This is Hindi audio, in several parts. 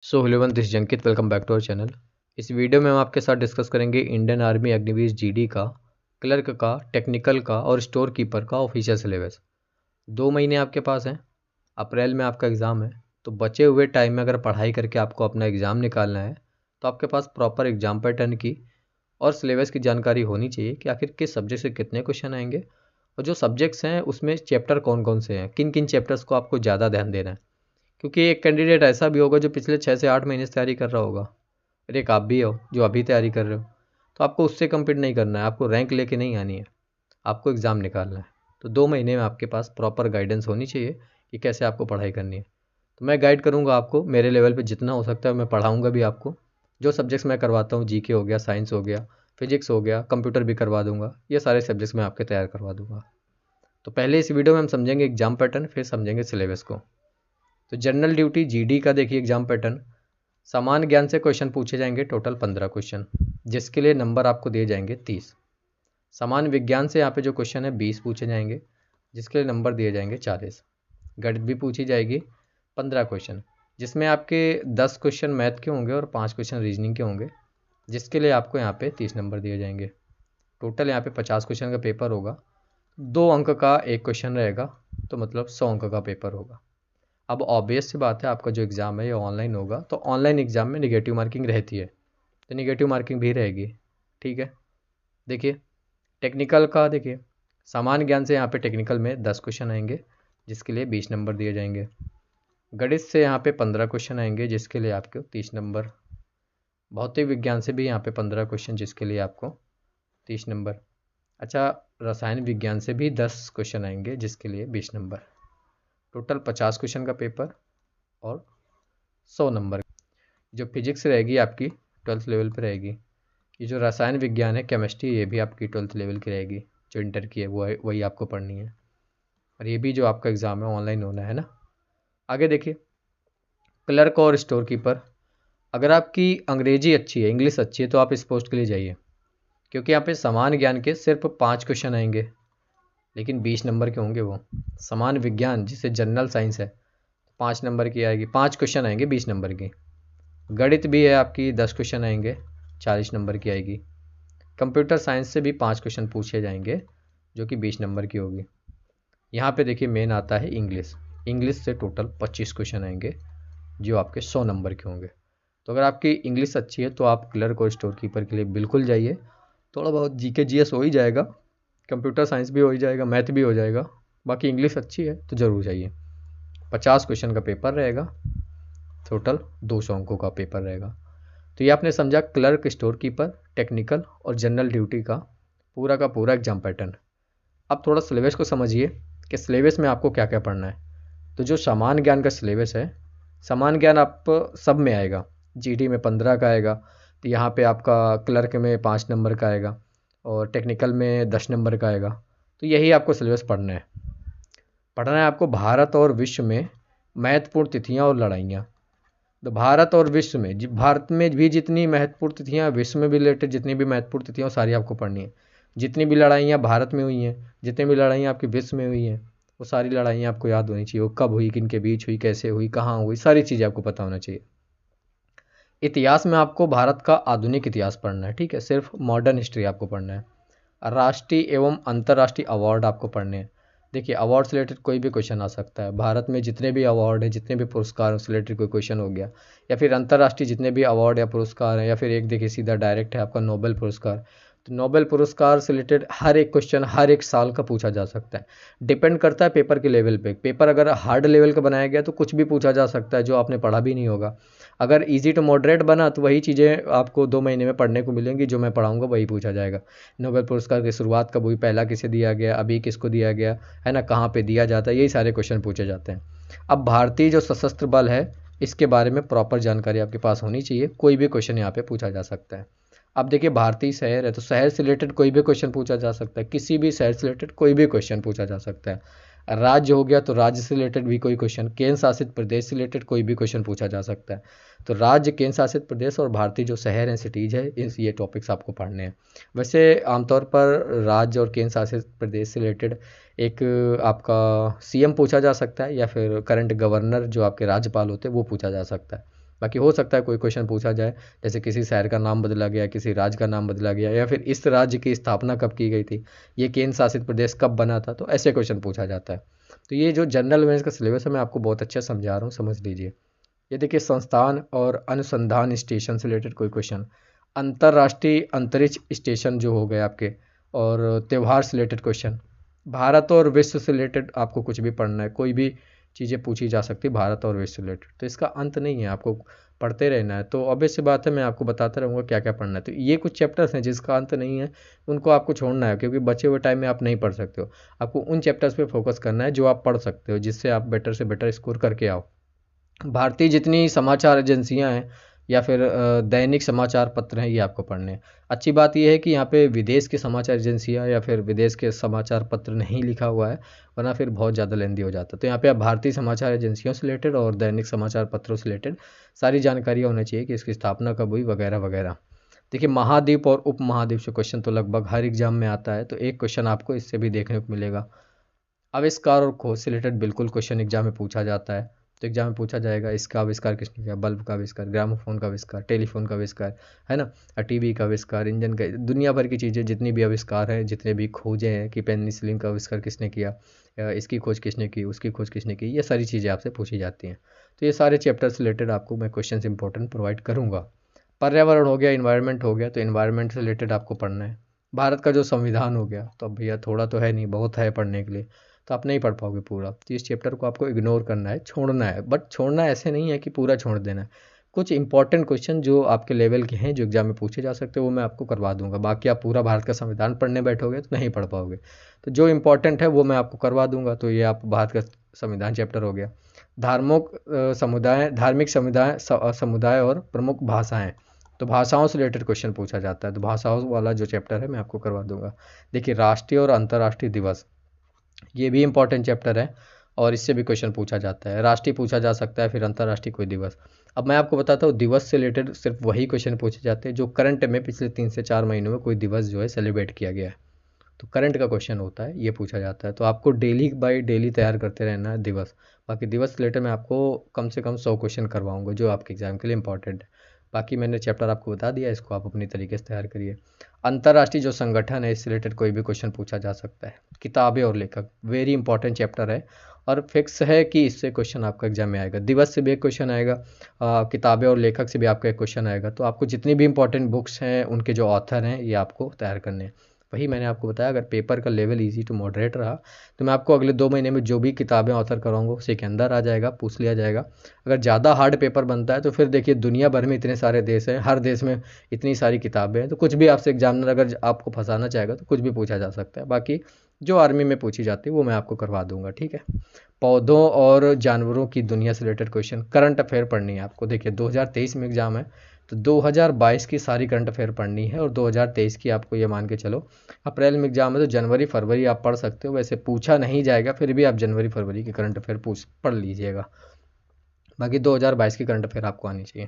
So hello one, this Jankit, welcome back to our channel. इस वीडियो में हम आपके साथ डिस्कस करेंगे इंडियन आर्मी अग्निवीर जीडी का, क्लर्क का, टेक्निकल का और स्टोर कीपर का ऑफिशियल सिलेबस। 2 महीने आपके पास हैं, अप्रैल में आपका एग्ज़ाम है। तो बचे हुए टाइम में अगर पढ़ाई करके आपको अपना एग्ज़ाम निकालना है तो आपके पास प्रॉपर एग्ज़ाम पैटर्न की और सिलेबस की जानकारी होनी चाहिए कि आखिर किस सब्जेक्ट से कितने क्वेश्चन आएंगे और जो सब्जेक्ट्स हैं उसमें चैप्टर कौन कौन से हैं, किन किन चैप्टर्स को आपको ज़्यादा ध्यान देना है। क्योंकि एक कैंडिडेट ऐसा भी होगा जो पिछले 6 से 8 महीने से तैयारी कर रहा होगा, और एक आप भी हो जो अभी तैयारी कर रहे हो। तो आपको उससे कम्पीट नहीं करना है, आपको रैंक लेके नहीं आनी है, आपको एग्ज़ाम निकालना है। तो 2 महीने में आपके पास प्रॉपर गाइडेंस होनी चाहिए कि कैसे आपको पढ़ाई करनी है। तो मैं गाइड करूँगा आपको, मेरे लेवल पे जितना हो सकता है मैं पढ़ाऊँगा भी आपको। जो सब्जेक्ट्स मैं करवाता हूँ, जीके हो गया, साइंस हो गया, फिजिक्स हो गया, कंप्यूटर भी करवा दूँगा, ये सारे सब्जेक्ट्स मैं आपके तैयार करवा दूँगा। तो पहले इस वीडियो में हम समझेंगे एग्ज़ाम पैटर्न, फिर समझेंगे सिलेबस को। तो जनरल ड्यूटी जीडी का देखिए एग्जाम पैटर्न। समान ज्ञान से क्वेश्चन पूछे जाएंगे, टोटल 15 क्वेश्चन, जिसके लिए नंबर आपको दिए जाएंगे 30। समान विज्ञान से यहाँ पे जो क्वेश्चन है 20 पूछे जाएंगे, जिसके लिए नंबर दिए जाएंगे 40। गणित भी पूछी जाएगी 15 क्वेश्चन, जिसमें आपके 10 क्वेश्चन मैथ के होंगे और 5 क्वेश्चन रीजनिंग के होंगे, जिसके लिए आपको यहाँ पे 30 नंबर दिए जाएंगे। टोटल यहाँ पे 50 क्वेश्चन का पेपर होगा। 2 अंक का एक क्वेश्चन रहेगा, तो मतलब 100 अंक का पेपर होगा। अब ऑब्वियस सी बात है, आपका जो एग्ज़ाम है ये ऑनलाइन होगा, तो ऑनलाइन एग्ज़ाम में नेगेटिव मार्किंग रहती है, तो नेगेटिव मार्किंग भी रहेगी। ठीक है, देखिए टेक्निकल का देखिए, सामान्य ज्ञान से यहाँ पे टेक्निकल में 10 क्वेश्चन आएंगे, जिसके लिए 20 नंबर दिए जाएंगे। गणित से यहाँ पे 15 क्वेश्चन आएंगे, जिसके लिए आपको 30 नंबर। भौतिक विज्ञान से भी यहाँ पे 15 क्वेश्चन, जिसके लिए आपको 30 नंबर। अच्छा, रसायन विज्ञान से भी 10 क्वेश्चन आएंगे, जिसके लिए 20 नंबर। टोटल 50 क्वेश्चन का पेपर और 100 नंबर। जो फिजिक्स रहेगी आपकी 12th लेवल पे रहेगी। ये जो रसायन विज्ञान है, केमिस्ट्री, ये भी आपकी 12th लेवल की रहेगी, जो इंटर की है वो वही आपको पढ़नी है। और ये भी जो आपका एग्ज़ाम है ऑनलाइन होना है ना। आगे देखिए, क्लर्क और स्टोर कीपर। अगर आपकी अंग्रेजी अच्छी है, इंग्लिश अच्छी है, तो आप इस पोस्ट के लिए जाइए, क्योंकि यहाँ पे समान ज्ञान के सिर्फ 5 क्वेश्चन आएंगे, लेकिन 20 नंबर के होंगे वो। समान विज्ञान जिसे जनरल साइंस है, 5 नंबर की आएगी, 5 क्वेश्चन आएंगे 20 नंबर की। गणित भी है आपकी, 10 क्वेश्चन आएंगे, 40 नंबर की आएगी। कंप्यूटर साइंस से भी 5 क्वेश्चन पूछे जाएंगे, जो कि 20 नंबर की होगी। यहाँ पे देखिए मेन आता है इंग्लिश। इंग्लिश से टोटल 25 क्वेश्चन आएंगे, जो आपके 100 नंबर के होंगे। तो अगर आपकी इंग्लिश अच्छी है तो आप क्लर्क और स्टोर कीपर के लिए बिल्कुल जाइए। थोड़ा बहुत जीके जीएस हो ही जाएगा, कंप्यूटर साइंस भी हो ही जाएगा, मैथ भी हो जाएगा। बाकी इंग्लिश अच्छी है तो ज़रूर जाइए। 50 क्वेश्चन का पेपर रहेगा, टोटल 200 अंकों का पेपर रहेगा। तो ये आपने समझा क्लर्क, स्टोर कीपर, टेक्निकल और जनरल ड्यूटी का पूरा एग्जाम पैटर्न। अब थोड़ा सिलेबस को समझिए कि सिलेबस में आपको क्या क्या पढ़ना है। तो जो सामान्य ज्ञान का सिलेबस है, सामान्य ज्ञान आप सब में आएगा। जीडी में 15 का आएगा, तो यहाँ पे आपका क्लर्क में 5 नंबर का आएगा और टेक्निकल में 10 नंबर का आएगा। तो यही आपको सिलेबस पढ़ना है आपको। भारत और विश्व में महत्वपूर्ण तिथियाँ और लड़ाइयाँ। तो भारत और विश्व में, भारत में भी जितनी महत्वपूर्ण तिथियाँ, विश्व में भी रिलेटेड जितनी भी महत्वपूर्ण तिथियाँ, सारी आपको पढ़नी है। जितनी भी लड़ाइयाँ भारत में हुई हैं, जितनी भी लड़ाइयाँ आपकी विश्व में हुई हैं, वो सारी लड़ाइयाँ आपको याद होनी चाहिए। वो कब हुई, किन के बीच हुई, कैसे हुई, कहाँ हुई, सारी चीज़ें आपको पता होना चाहिए। इतिहास में आपको भारत का आधुनिक इतिहास पढ़ना है, ठीक है, सिर्फ मॉडर्न हिस्ट्री आपको पढ़ना है। राष्ट्रीय एवं अंतर्राष्ट्रीय अवार्ड आपको पढ़ने हैं। देखिए अवार्ड से रिलेटेड कोई भी क्वेश्चन आ सकता है। भारत में जितने भी अवार्ड हैं, जितने भी पुरस्कार उससे रिलेटेड कोई क्वेश्चन हो गया, या फिर अंतर्राष्ट्रीय जितने भी अवार्ड या पुरस्कार हैं, या फिर एक देखिए सीधा डायरेक्ट है आपका नोबेल पुरस्कार। तो नोबेल पुरस्कार से रिलेटेड हर एक क्वेश्चन हर एक साल का पूछा जा सकता है। डिपेंड करता है पेपर के लेवल पे। पेपर अगर हार्ड लेवल का बनाया गया तो कुछ भी पूछा जा सकता है जो आपने पढ़ा भी नहीं होगा। अगर इजी टू मॉडरेट बना तो वही चीज़ें आपको 2 महीने में पढ़ने को मिलेंगी, जो मैं पढ़ाऊँगा वही पूछा जाएगा। नोबेल पुरस्कार की शुरुआत कब हुई, पहला किसे दिया गया, अभी किसको दिया गया है ना, कहाँ पे दिया जाता है, यही सारे क्वेश्चन पूछे जाते हैं। अब भारतीय जो सशस्त्र बल है, इसके बारे में प्रॉपर जानकारी आपके पास होनी चाहिए। कोई भी क्वेश्चन यहाँ पे पूछा जा सकता है। अब देखिए भारतीय शहर है, तो शहर से रिलेटेड कोई भी क्वेश्चन पूछा जा सकता है। किसी भी शहर से रिलेटेड कोई भी क्वेश्चन पूछा जा सकता है। राज्य हो गया तो राज्य से रिलेटेड भी कोई क्वेश्चन, केंद्र शासित प्रदेश से रिलेटेड कोई भी क्वेश्चन पूछा जा सकता है। तो राज्य, केंद्र शासित प्रदेश और भारतीय जो शहर हैं, सिटीज़ है, ये टॉपिक्स आपको पढ़ने हैं। वैसे आमतौर पर राज्य और केंद्र शासित प्रदेश से रिलेटेड एक आपका सीएम पूछा जा सकता है, या फिर करंट गवर्नर जो आपके राज्यपाल होते हैं वो पूछा जा सकता है। बाकी हो सकता है कोई क्वेश्चन पूछा जाए, जैसे किसी शहर का नाम बदला गया, किसी राज्य का नाम बदला गया, या फिर इस राज्य की स्थापना कब की गई थी, ये केंद्र शासित प्रदेश कब बना था, तो ऐसे क्वेश्चन पूछा जाता है। तो ये जो जनरल अवेयरनेस का सिलेबस है मैं आपको बहुत अच्छा समझा रहा हूँ, समझ लीजिए। ये देखिए, संस्थान और अनुसंधान स्टेशन से रिलेटेड कोई क्वेश्चन, अंतर्राष्ट्रीय अंतरिक्ष स्टेशन जो हो गए आपके, और त्यौहार से रिलेटेड क्वेश्चन, भारत और विश्व से रिलेटेड आपको कुछ भी पढ़ना है, कोई भी चीज़ें पूछी जा सकती है भारत और विश्व से रिलेटेड, तो इसका अंत नहीं है, आपको पढ़ते रहना है। तो ऑब्वियस सी बात है, मैं आपको बताता रहूँगा क्या क्या पढ़ना है। तो ये कुछ चैप्टर्स हैं जिसका अंत नहीं है, उनको आपको छोड़ना है, क्योंकि बचे हुए टाइम में आप नहीं पढ़ सकते हो। आपको उन चैप्टर्स पे फोकस करना है जो आप पढ़ सकते हो, जिससे आप बेटर से बेटर स्कोर करके आओ। भारतीय जितनी समाचार एजेंसियां हैं या फिर दैनिक समाचार पत्र हैं, ये आपको पढ़ने हैं। अच्छी बात यह है कि यहाँ पे विदेश की समाचार एजेंसियां या फिर विदेश के समाचार पत्र नहीं लिखा हुआ है, वरना फिर बहुत ज़्यादा लेंदी हो जाता है। तो यहाँ पे आप भारतीय समाचार एजेंसियों से रिलेटेड और दैनिक समाचार पत्रों से रिलेटेड सारी जानकारियाँ होनी चाहिए कि इसकी स्थापना कब हुई वगैरह वगैरह। देखिए, महाद्वीप और उप महाद्वीप से क्वेश्चन तो लगभग हर एग्जाम में आता है, तो एक क्वेश्चन आपको इससे भी देखने को मिलेगा। आविष्कार और खोज से रिलेटेड बिल्कुल क्वेश्चन एग्जाम में पूछा जाता है। तो एग्जाम में पूछा जाएगा, इसका आविष्कार किसने किया, बल्ब का आविष्कार, ग्रामोफोन का आविष्कार, टेलीफोन का आविष्कार, है ना, टीवी का आविष्कार, इंजन का, दुनिया भर की चीज़ें जितनी भी आविष्कार हैं, जितने भी खोजें हैं कि पेनिसिलिन का आविष्कार किसने किया, या इसकी खोज किसने की, उसकी खोज किसने की, ये सारी चीज़ें आपसे पूछी जाती हैं। तो ये सारे चैप्टर से रिलेटेड आपको मैं क्वेश्चन इंपॉर्टेंट प्रोवाइड करूँगा। पर्यावरण हो गया, इन्वायरमेंट हो गया, तो इन्वायरमेंट से रिलेटेड आपको पढ़ना है। भारत का जो संविधान हो गया, तो अब भैया थोड़ा तो है नहीं, बहुत है पढ़ने के लिए, तो आप नहीं पढ़ पाओगे पूरा। तो इस चैप्टर को आपको इग्नोर करना है, छोड़ना है। बट छोड़ना ऐसे नहीं है कि पूरा छोड़ देना है। कुछ इंपॉर्टेंट क्वेश्चन जो आपके लेवल के हैं, जो एग्जाम में पूछे जा सकते हैं, वो मैं आपको करवा दूंगा। बाकी आप पूरा भारत का संविधान पढ़ने बैठोगे तो नहीं पढ़ पाओगे। तो जो इंपॉर्टेंट है वो मैं आपको करवा दूंगा। तो ये आप भारत का संविधान चैप्टर हो गया। धार्मिक समुदाय और प्रमुख भाषाएं, तो भाषाओं से रिलेटेड क्वेश्चन पूछा जाता है, तो भाषाओं वाला जो चैप्टर है मैं आपको करवा दूंगा। देखिए, राष्ट्रीय और अंतर्राष्ट्रीय दिवस, ये भी इंपॉर्टेंट चैप्टर है और इससे भी क्वेश्चन पूछा जाता है। राष्ट्रीय पूछा जा सकता है, फिर अंतर्राष्ट्रीय कोई दिवस। अब मैं आपको बताता हूँ, दिवस से रिलेटेड सिर्फ वही क्वेश्चन पूछे जाते हैं जो करंट में पिछले 3 से 4 महीनों में कोई दिवस जो है सेलिब्रेट किया गया है, तो करंट का क्वेश्चन होता है, ये पूछा जाता है। तो आपको डेली बाई डेली तैयार करते रहना है दिवस। बाकी दिवस रिलेटेड मैं आपको कम से कम 100 क्वेश्चन करवाऊंगा जो आपके एग्जाम के लिए इंपॉर्टेंट है। बाकी मैंने चैप्टर आपको बता दिया, इसको आप अपनी तरीके से तैयार करिए। अंतर्राष्ट्रीय जो संगठन है, इससे रिलेटेड कोई भी क्वेश्चन पूछा जा सकता है। किताबें और लेखक, वेरी इंपॉर्टेंट चैप्टर है और फिक्स है कि इससे क्वेश्चन आपका एग्जाम में आएगा। दिवस से भी एक क्वेश्चन आएगा, किताबें और लेखक से भी आपका एक क्वेश्चन आएगा। तो आपको जितनी भी इंपॉर्टेंट बुक्स हैं, उनके जो ऑथर हैं, ये आपको तैयार करने हैं। वही मैंने आपको बताया, अगर पेपर का लेवल इजी टू मॉडरेट रहा तो मैं आपको अगले 2 महीने में जो भी किताबें ऑथर कराऊंगा उसी के अंदर आ जाएगा, पूछ लिया जाएगा। अगर ज़्यादा हार्ड पेपर बनता है तो फिर देखिए, दुनिया भर में इतने सारे देश हैं, हर देश में इतनी सारी किताबें हैं, तो कुछ भी आपसे एग्जामिनर अगर आपको फंसाना चाहेगा तो कुछ भी पूछा जा सकता है। बाकी जो आर्मी में पूछी जाती है वो मैं आपको करवा दूंगा, ठीक है। पौधों और जानवरों की दुनिया से रिलेटेड क्वेश्चन, करंट अफेयर पढ़नी है आपको। देखिए, 2023 में एग्जाम है, तो 2022 की सारी करंट अफेयर पढ़नी है और 2023 की आपको ये मान के चलो। अप्रैल में एग्जाम है तो जनवरी फरवरी आप पढ़ सकते हो, वैसे पूछा नहीं जाएगा, फिर भी आप जनवरी फरवरी की करंट अफेयर पढ़ लीजिएगा। बाकी 2022 की करंट अफेयर आपको आनी चाहिए।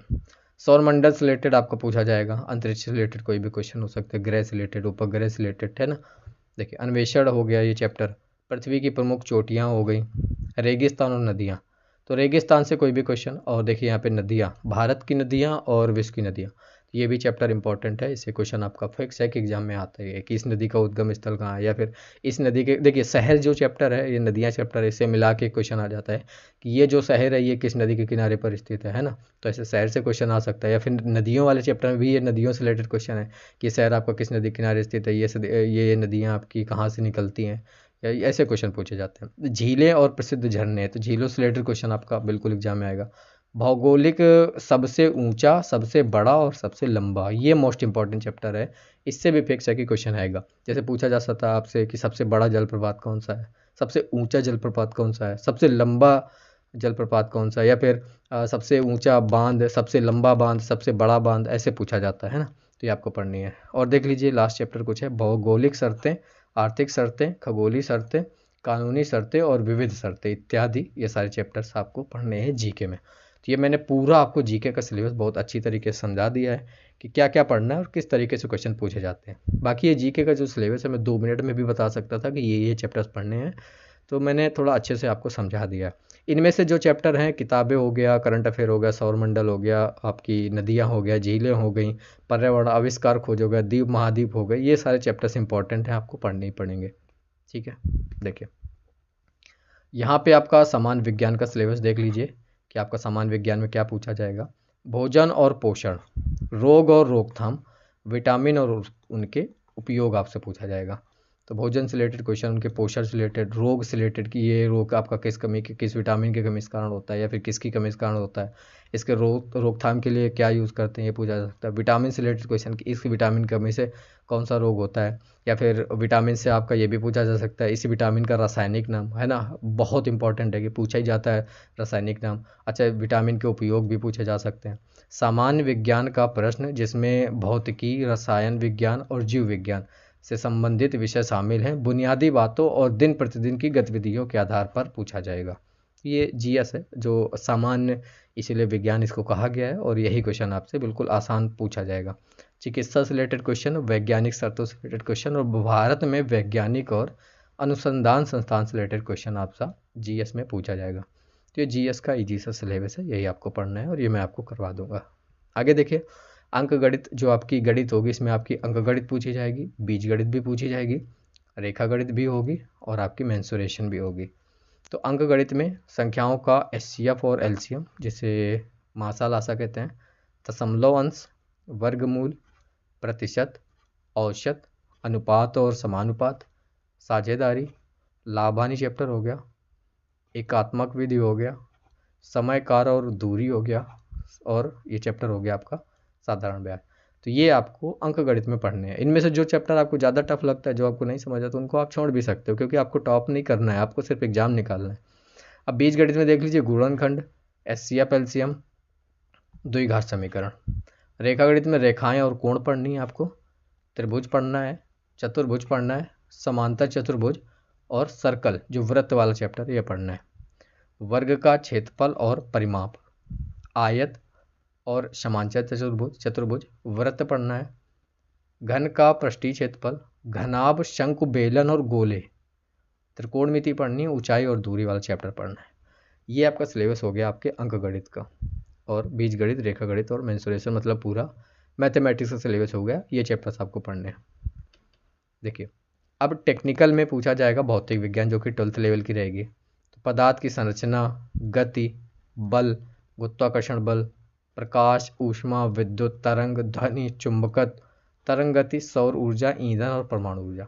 सौर मंडल से रिलेटेड आपको पूछा जाएगा, अंतरिक्ष से रिलेटेड कोई भी क्वेश्चन हो सकते हैं, ग्रह से रिलेटेड, उपग्रह से रिलेटेड, है ना। देखिए, अन्वेषण हो गया ये चैप्टर, पृथ्वी की प्रमुख चोटियाँ हो गई, रेगिस्तान और नदियाँ, तो रेगिस्तान से कोई भी क्वेश्चन। और देखिए यहाँ पे नदियाँ, भारत की नदियाँ और विश्व की नदियाँ, ये भी चैप्टर इंपॉर्टेंट है। इससे क्वेश्चन आपका फिक्स है कि एग्जाम में आता है कि इस नदी का उद्गम स्थल कहाँ है, या फिर इस नदी के, देखिए शहर जो चैप्टर है, ये नदियाँ चैप्टर है, इससे मिला के क्वेश्चन आ जाता है कि ये जो शहर है ये किस नदी के किनारे पर स्थित है ना। तो ऐसे शहर से क्वेश्चन आ सकता है, या फिर नदियों वाले चैप्टर में भी ये नदियों से रिलेटेड क्वेश्चन है कि शहर आपका किस नदी के किनारे स्थित है, ये नदियाँ आपकी कहाँ से निकलती हैं, या ऐसे क्वेश्चन पूछे जाते हैं। झीलें और प्रसिद्ध झरने, तो झीलों से रिलेटेड क्वेश्चन आपका बिल्कुल एग्जाम में आएगा। भौगोलिक, सबसे ऊंचा, सबसे बड़ा और सबसे लंबा, ये मोस्ट इंपॉर्टेंट चैप्टर है। इससे भी फिक्स है कि क्वेश्चन आएगा। जैसे पूछा जा सकता है आपसे कि सबसे बड़ा जलप्रपात कौन सा है, सबसे ऊंचा जलप्रपात कौन सा है, सबसे लंबा जलप्रपात कौन सा है, या फिर सबसे ऊंचा बांध, सबसे लंबा बांध, सबसे बड़ा बांध, ऐसे पूछा जाता है ना। तो ये आपको पढ़नी है। और देख लीजिए, लास्ट चैप्टर कुछ है, भौगोलिक शर्तें, आर्थिक शर्तें, खगोलीय शर्तें, कानूनी शर्तें और विविध शर्तें इत्यादि, ये सारे चैप्टर्स आपको पढ़ने हैं जीके में। तो ये मैंने पूरा आपको जीके का सिलेबस बहुत अच्छी तरीके से समझा दिया है कि क्या क्या पढ़ना है और किस तरीके से क्वेश्चन पूछे जाते हैं। बाकी ये जीके का जो सिलेबस है, मैं 2 मिनट में भी बता सकता था कि ये चैप्टर्स पढ़ने हैं, तो मैंने थोड़ा अच्छे से आपको समझा दिया। इनमें से जो चैप्टर हैं, किताबें हो गया, करंट अफेयर हो गया, सौरमंडल हो गया, आपकी नदियाँ हो गया, झीलें हो गई, पर्यावरण, आविष्कार, खोज हो गया, द्वीप महाद्वीप हो गए, ये सारे चैप्टर्स इंपॉर्टेंट हैं, आपको पढ़ने ही पड़ेंगे। ठीक है, देखिए यहाँ पे आपका सामान्य विज्ञान का सिलेबस देख लीजिए कि आपका सामान्य विज्ञान में क्या पूछा जाएगा। भोजन और पोषण, रोग और रोकथाम, विटामिन और उनके उपयोग आपसे पूछा जाएगा। तो भोजन से रिलेटेड क्वेश्चन, उनके पोषण से रिलेटेड, रोग से रिलेटेड कि ये रोग आपका किस कमी के, किस विटामिन की कमी के कारण होता है या फिर किसकी कमी के कारण होता है, इसके रोकथाम के लिए क्या यूज़ करते हैं, ये पूछा जा सकता है। विटामिन से रिलेटेड क्वेश्चन कि इस विटामिन की कमी से कौन सा रोग होता है, या फिर विटामिन से आपका ये भी पूछा जा सकता है इस विटामिन का रासायनिक नाम, है ना, बहुत इंपॉर्टेंट है कि पूछा ही जाता है रासायनिक नाम। अच्छा, विटामिन के उपयोग भी पूछे जा सकते हैं। सामान्य विज्ञान का प्रश्न जिसमें भौतिकी, रसायन विज्ञान और जीव विज्ञान से संबंधित विषय शामिल हैं, बुनियादी बातों और दिन प्रतिदिन की गतिविधियों के आधार पर पूछा जाएगा। ये जीएस है, जो सामान्य, इसीलिए विज्ञान इसको कहा गया है, और यही क्वेश्चन आपसे बिल्कुल आसान पूछा जाएगा। चिकित्सा से रिलेटेड क्वेश्चन, वैज्ञानिक शर्तों से रिलेटेड क्वेश्चन, और भारत में वैज्ञानिक और अनुसंधान संस्थान से रिलेटेड क्वेश्चन आपसा जीएस में पूछा जाएगा। तो ये जीएस का ईजी सा सिलेबस है, यही आपको पढ़ना है और ये मैं आपको करवा दूंगा। आगे देखिए, अंक गणित, जो आपकी गणित होगी इसमें आपकी अंक गणित पूछी जाएगी, बीज गणित भी पूछी जाएगी, रेखा गणित भी होगी और आपकी मेंसुरेशन भी होगी। तो अंक गणित में संख्याओं का एचसीएफ और एलसीएम, जिसे मासा लासा कहते हैं, दशमलव अंश, वर्गमूल, प्रतिशत, औसत, अनुपात और समानुपात, साझेदारी, लाभानी चैप्टर हो गया, एकात्मक विधि हो गया, समय, कार्य और दूरी हो गया, और ये चैप्टर हो गया आपका साधारण ब्याज। तो ये आपको अंक गणित में पढ़ने हैं। इनमें से जो चैप्टर आपको ज़्यादा टफ लगता है, जो आपको नहीं समझ आता, उनको आप छोड़ भी सकते हो, क्योंकि आपको टॉप नहीं करना है, आपको सिर्फ एग्जाम निकालना है। अब बीज गणित में देख लीजिए, गुणनखंड, एचसीएफ, एलसीएम, द्विघात समीकरण। रेखा गणित में रेखाएं और कोण पढ़नी है आपको, त्रिभुज पढ़ना है, चतुर्भुज पढ़ना है, समांतर चतुर्भुज, और सर्कल जो वृत्त वाला चैप्टर है ये पढ़ना है। वर्ग का क्षेत्रफल और परिमाप, आयत और समांतर चतुर्भुज, वृत्त पढ़ना है। घन का पृष्ठीय क्षेत्रफल, घनाभ, शंकु, बेलन और गोले, त्रिकोणमिति पढ़नी है, ऊंचाई और दूरी वाला चैप्टर पढ़ना है। ये आपका सिलेबस हो गया आपके अंक गणित का, और बीज गणित, रेखा गणित और मेंसुरेशन, मतलब पूरा मैथमेटिक्स का सिलेबस हो गया। ये चैप्टर्स आपको पढ़ने हैं। देखिए, अब टेक्निकल में पूछा जाएगा भौतिक विज्ञान, जो कि 12th लेवल की रहेगी। तो पदार्थ की संरचना, गति, बल, गुरुत्वाकर्षण बल, प्रकाश, ऊष्मा, विद्युत तरंग, ध्वनि, चुंबकत्व, तरंग गति, सौर ऊर्जा, ईंधन और परमाणु ऊर्जा।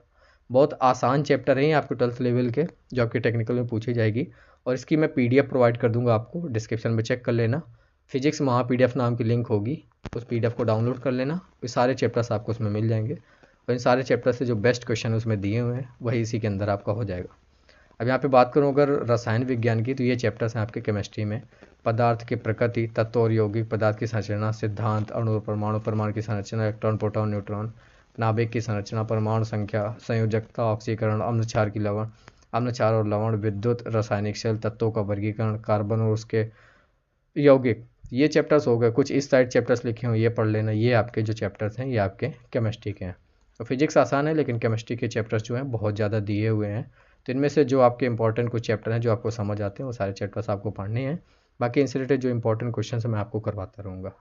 बहुत आसान चैप्टर है आपके 12th लेवल के, जो आपके टेक्निकल में पूछी जाएगी, और इसकी मैं पीडीएफ प्रोवाइड कर दूंगा आपको, डिस्क्रिप्शन में चेक कर लेना। फिजिक्स महा पीडीएफ नाम की लिंक होगी, उस पीडीएफ को डाउनलोड कर लेना, ये सारे चैप्टर्स आपको उसमें मिल जाएंगे, और इन सारे चैप्टर से जो बेस्ट क्वेश्चन उसमें दिए हुए हैं वही इसी के अंदर आपका हो जाएगा। अब यहाँ पे बात करूँ अगर रसायन विज्ञान की, तो ये चैप्टर्स हैं आपके केमिस्ट्री में, पदार्थ की प्रकृति, तत्व और यौगिक पदार्थ की संरचना, सिद्धांत, अणु और परमाणु, परमाणु की संरचना, इलेक्ट्रॉन, प्रोटॉन, न्यूट्रॉन, नाभिक की संरचना, परमाणु संख्या, संयोजकता, ऑक्सीकरण, अम्ल क्षार की लवण, अम्ल क्षार और लवण, विद्युत, रासायनिक शैल, तत्वों का वर्गीकरण, कार्बन और उसके यौगिक, ये चैप्टर्स हो गए। कुछ इस साइड चैप्टर्स लिखे हुए, ये पढ़ लेना। ये आपके जो चैप्टर्स हैं ये आपके केमिस्ट्री के हैं। तो फिजिक्स आसान है, लेकिन केमिस्ट्री के चैप्टर्स जो हैं बहुत ज़्यादा दिए हुए हैं। तो इनमें से जो आपके इंपॉर्टेंट कुछ चैप्टर हैं जो आपको समझ आते हैं, वो सारे चैप्टर्स आपको पढ़ने हैं। बाकी इनसे रिलेटेड जो इंपॉर्टेंट क्वेश्चन है मैं आपको करवाता रहूँगा।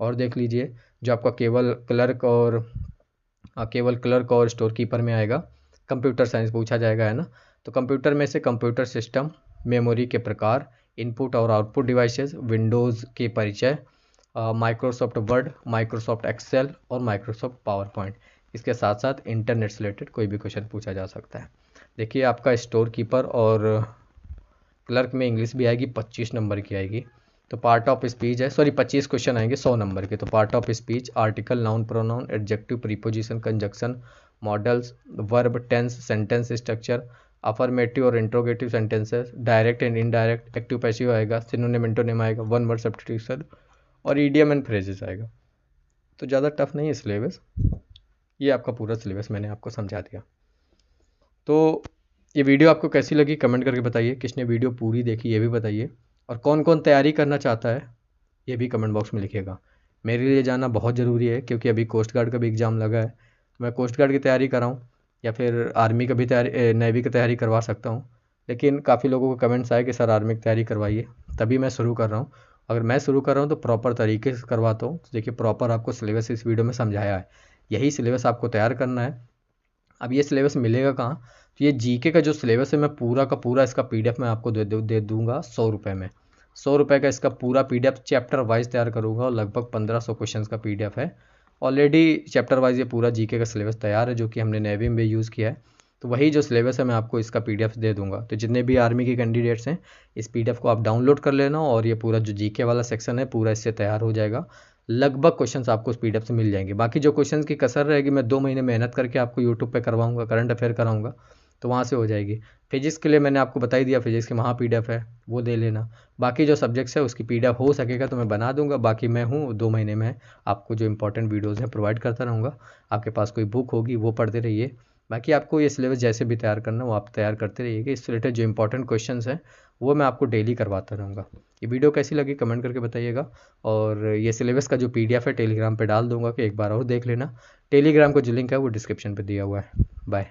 और देख लीजिए, जो आपका केवल क्लर्क और स्टोर कीपर में आएगा, कंप्यूटर साइंस पूछा जाएगा, है ना। तो कंप्यूटर में से कंप्यूटर सिस्टम, मेमोरी के प्रकार, इनपुट और आउटपुट डिवाइसेस, विंडोज़ के परिचय, माइक्रोसॉफ्ट वर्ड, माइक्रोसॉफ्ट एक्सेल और माइक्रोसॉफ्ट पावर पॉइंट। इसके साथ साथ इंटरनेट से रिलेटेड कोई भी क्वेश्चन पूछा जा सकता है। देखिए, आपका स्टोर कीपर और क्लर्क में इंग्लिश भी आएगी, 25 नंबर की आएगी। तो पार्ट ऑफ स्पीच है, 25 क्वेश्चन आएंगे 100 नंबर के। तो part of speech, article, noun, pronoun, adjective, preposition, conjunction, modals, verb, tense, sentence structure, affirmative और interrogative sentences, direct and indirect, active passive आएगा, सिनोनिम इंटोनिम आएगा, वन वर्ड सब्स्टिट्यूशन और ईडियम एंड फ्रेजेस आएगा। तो ज़्यादा टफ नहीं है सिलेबस, ये आपका पूरा सिलेबस मैंने आपको समझा दिया। तो ये वीडियो आपको कैसी लगी कमेंट करके बताइए। किसने वीडियो पूरी देखी ये भी बताइए, और कौन कौन तैयारी करना चाहता है ये भी कमेंट बॉक्स में लिखिएगा। मेरे लिए जानना बहुत ज़रूरी है, क्योंकि अभी कोस्ट गार्ड का भी एग्ज़ाम लगा है। मैं कोस्ट गार्ड की तैयारी कर रहा हूँ, या फिर आर्मी का भी तैयारी, नेवी की तैयारी करवा सकता हूँ। लेकिन काफ़ी लोगों को कमेंट्स आए कि सर आर्मी की तैयारी करवाइए, तभी मैं शुरू कर रहा हूँ। अगर मैं शुरू कर रहा हूँ तो प्रॉपर तरीके से करवाता हूँ। तो देखिए प्रॉपर आपको सिलेबस इस वीडियो में समझाया है, यही सिलेबस आपको तैयार करना है। अब ये सिलेबस मिलेगा कहाँ? तो ये जीके का जो सिलेबस है मैं पूरा का पूरा इसका पीडीएफ मैं आपको दे दूंगा 100 रुपये में। 100 रुपये का इसका पूरा पीडीएफ चैप्टर वाइज तैयार करूँगा और लगभग 1500 क्वेश्चन का पीडीएफ है। ऑलरेडी चैप्टर वाइज ये पूरा जीके का सिलेबस तैयार है, जो कि हमने नेवी में यूज़ किया है। तो वही जो सिलेबस है मैं आपको इसका पीडीएफ दे दूंगा। तो जितने भी आर्मी के कैंडिडेट्स हैं, इस पीडीएफ को आप डाउनलोड कर लेना और ये पूरा जो जीके वाला सेक्शन है पूरा इससे तैयार हो जाएगा। लगभग क्वेश्चंस आपको उस पीडीएफ से मिल जाएंगे। बाकी जो क्वेश्चंस की कसर रहेगी मैं 2 महीने मेहनत करके आपको यूट्यूब पे करवाऊंगा, करंट अफेयर कराऊंगा, तो वहाँ से हो जाएगी। फिजिक्स के लिए मैंने आपको बता ही दिया, फिजिक्स के वहाँ पीडीएफ है, वो दे लेना। बाकी जो सब्जेक्ट्स है उसकी पीडीएफ हो सकेगा तो मैं बना दूंगा। बाकी मैं हूँ 2 महीने में आपको जो इंपॉर्टेंट वीडियोज़ हैं प्रोवाइड करता रहूँगा। आपके पास कोई बुक होगी वो पढ़ते रहिए। बाकी आपको ये सिलेबस जैसे भी तैयार करना वो आप तैयार करते रहिएगा। इससे रिलेटेड जो इंपॉर्टेंट क्वेश्चंस हैं वो मैं आपको डेली करवाता रहूँगा। ये वीडियो कैसी लगी कमेंट करके बताइएगा। और ये सिलेबस का जो पीडीएफ है टेलीग्राम पे डाल दूंगा कि एक बार और देख लेना। टेलीग्राम का जो लिंक है वो डिस्क्रिप्शन पे दिया हुआ है। बाय।